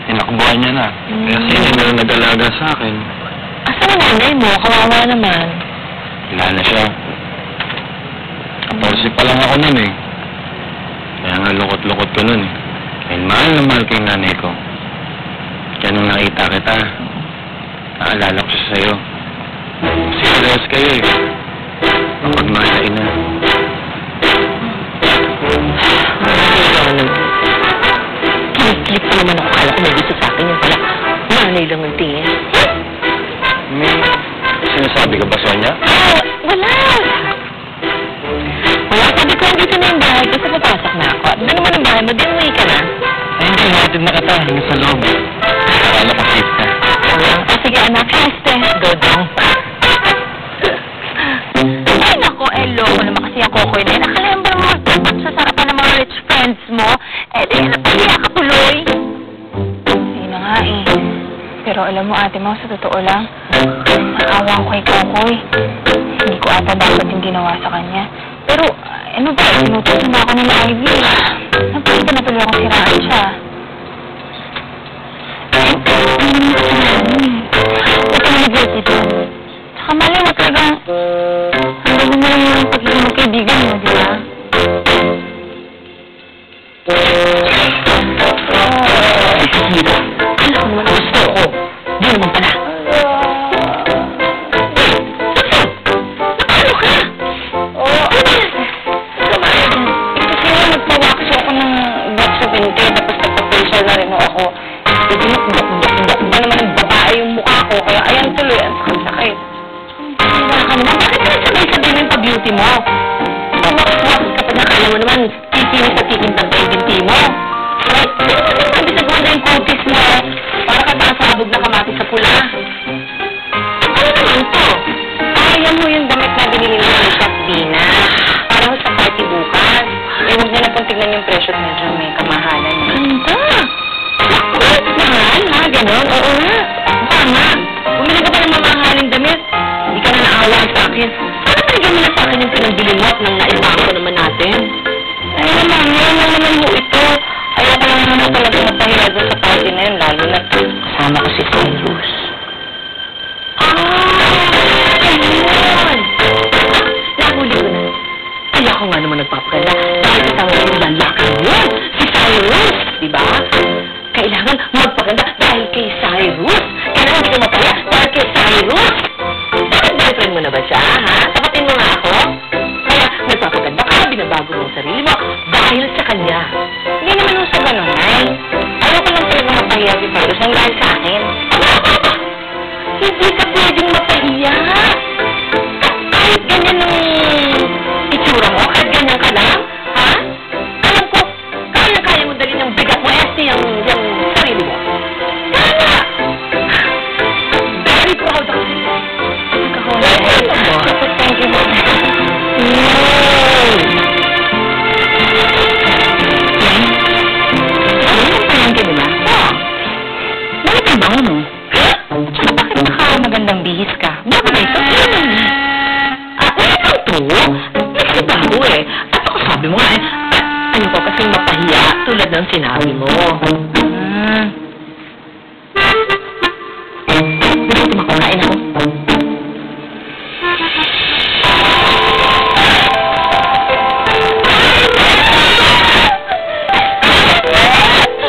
Tinakbuhan niya na. Kasi hindi na nag-alaga sa akin. Asan ang nanay mo? Kawawa naman. Wala na siya. 14 pa lang ako nun eh. Kaya nga lukot-lukot ko nun eh. Kaya mahal na mahal ko yung nanay ko. Kaya nung nakita kita, naalala ko siya sa'yo. Kasi parehas kayo eh. Mapagmalain na. Kiniklik pa naman ako. Kala ko may gusto sa akin yung pala. Nanay lang ang tingin. May sinasabi ka ba, Sonia? Wala. Wala, sabi ko dito na yung bahay ko. Sa papasok na ako. Ano naman ang bahay mo? Dinuwi ka na. Ay, hindi. Hatid na kita. Yung sa loob. Para nakasip ka. Sige, anak. Haste. Dodong. Ay, naku. Loko naman kasi ang kokoy na yun. Akala ba mo sa sarapan ng mga rich friends mo? Di, napahiya ka tuloy. Hindi na nga eh. Pero alam mo, ate mo, sa totoo lang, naawa ko kay Kokoy. Hindi ko ata dapat yung ginawa sa kanya. Pero, ano ba, sinutusin na ako ni Ivy. Napakita na tuloy akong siraan siya. Huwag ka na mag-guilty doon. Saka mali mo talagang, hanggang mo lang yung pagiging magkaibigan mo, di ba? Alam mo naman gusto ko. Di naman pala. Ano ka? Ano ba yan? Kasi nga nagpawakso ako ng batch sa binte, tapos nagpa-facial na rin ako. Ba naman ang babae yung mukha ko, kaya ayan tuloy, ang sakit. Wala ka naman. Bakit naman sabay-sabay mo yung pa-beauty mo? Pawakso ka pa na, alam mo naman, kikinis at kikintang pa yung binti mo. Sabi sa ganda yung kutis mo, para katasabog na kamatis sa pula. Ano naman to? Kaya mo yung damit na binili mo ng Shopdina. Para sa party bukas. Huwag na lang tignan yung presyo at medyo may kamahalan. Ganda! Naku, mahal ha? Ganon? Oo nga. Tama. Bumili ka pa ng mamahaling damit. Hindi ka na naawa sa akin. Para talaga mo na sa akin yung pinambili mo at nang naibangko naman natin. Ay naman, ngayon lang naman mo ito. Ayaw ko lang naman talaga mapahiya doon sa party na yun, lalo na kasama ko si Cyrus. Ayun! Nahuli ko na. Kaya ako nga naman nagpapaganda dahil kasama ko yung lalaki yun, si Cyrus, diba? Kailangan magpaganda dahil kay Cyrus. Kailangan hindi ka mapahiya dahil kay Cyrus. Bakit boyfriend mo na ba siya, ha? Tapatin mo nga ako. Kaya nagpapaganda ka, binabago mo ang sarili mo dahil sa kanya. Hindi naman yung sa ganun, ay. Ayaw ko lang talaga mapahiya si Cyrus ang dahil sa akin. Hindi ka pwedeng mapahiya. Kahit ganyan ang itsura mo, kahit ganyan ka lang, ha? Alam ko, kaya mo dalhin yung bigat mo, yung sarili mo. Kaya! Very proud of you. Thank you. Ano? Tsaka bakit naka-magandang bihis ka? Bakit na ito? Ano ito? Nagsabaho eh. At ako sabi mo eh, ano pa kasing mapahiya tulad ng sinabi mo. Gusto kumakain ako.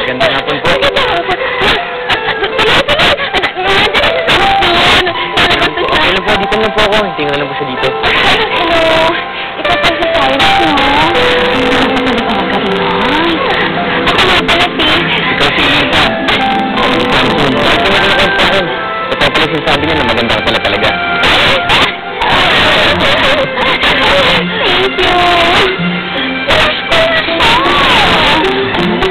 Ganda nga po. Dito na po ako. Tingnan lang po siya dito. Hello. Ikaw pa si Cyrus, no? Ako nga pala si... Ikaw si Lisa. Ito pala sinasabi niya na maganda ka pala talaga. Thank you. Crush ko na siya.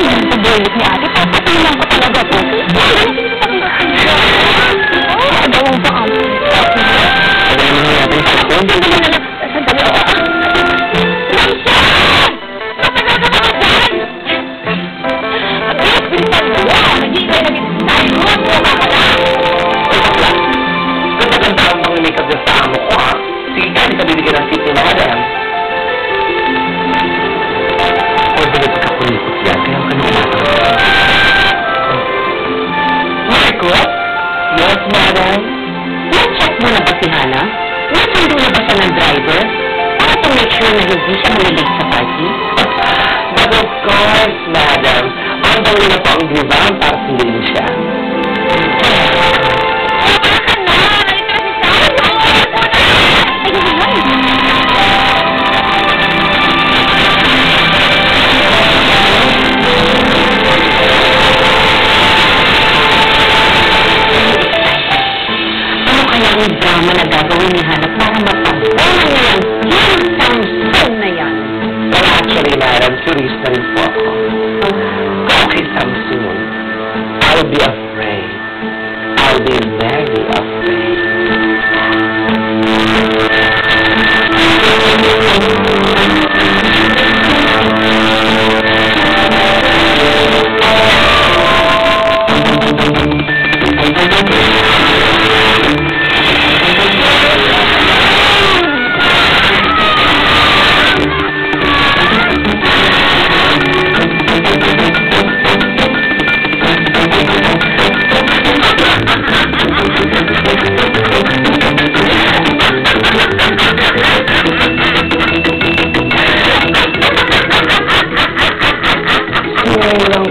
Ang pabolit ni ate. Papatulang ko talaga po. Adawang pa ako. Hindi siya malamig sa party? But of course, madam. Ang gawin na po ang diva para sundin siya. Ano kaya ang drama na gagawin ni Hana para mapagpawan niya yung Samson na yan? Well, actually, madam, curious na rin po ako. Okay, Samson, I'll be afraid. I'll be very afraid.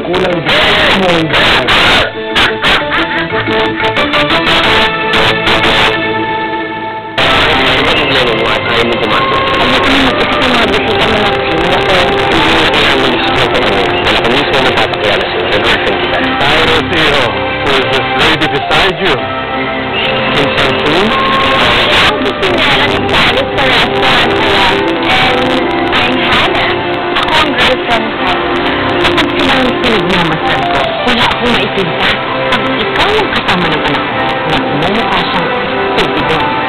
Kulang Wala akong maipinta. Pag ikaw ang kasama ng anak ko, nagmumukha siyang tubigan.